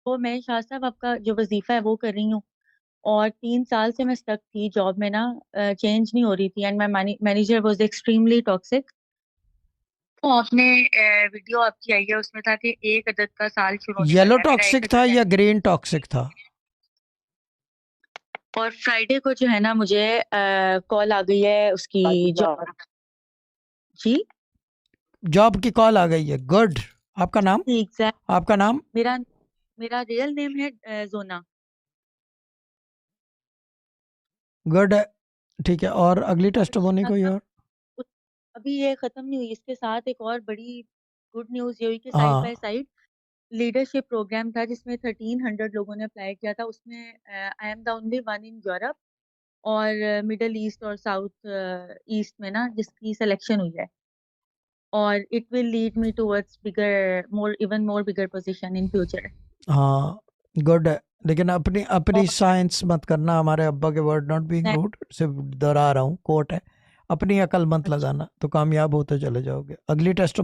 तो मैं शाह साहब आपका जो वजीफा है वो कर रही हूँ। और 3 साल से मैं स्टक थी जॉब में ना, चेंज नहीं हो रही थी, and my manager was extremely toxic. तो आपने वीडियो आपकी आई है, उसमें था कि एक अदद का साल शुरू होने येलो लगा है, मेरा एक टॉक्सिक था अदद है। या ग्रीन टॉक्सिक था? और फ्राइडे को जो है ना, मुझे कॉल आ गई है उसकी जॉब। जी। जॉब की कॉल आ गई है, गुड। आपका नाम? एग्जैक्ट। आपका नाम? मेरा मेरा रियल नेम है जोना। गुड है। ठीक है, और अगली और टेस्टमोनी कोई और? उस- अभी ये खत्म नहीं हुई, इसके साथ एक और बड़ी गुड न्यूज ये हुई कि साइड हाँ। बाय साइड लीडरशिप प्रोग्राम था जिसमें 1300 लोगों ने अप्लाई किया था। उसमें I am the only one in Europe और मिडल ईस्ट और साउथ ईस्ट में ना जिसकी सिलेक्शन हुई है। और it will lead me towards bigger more even more bigger position in future. हाँ, गुड है। लेकिन अपनी अपनी और साइंस मत करना, हमारे अब्बा के वर्ड नॉट बीइंग मैं रूड, सिर्फ दोहरा रहा हूँ, कोट है। अपनी अकल मत अच्छा। लगाना तो कामयाब होते चले जाओगे। अगली टेस्ट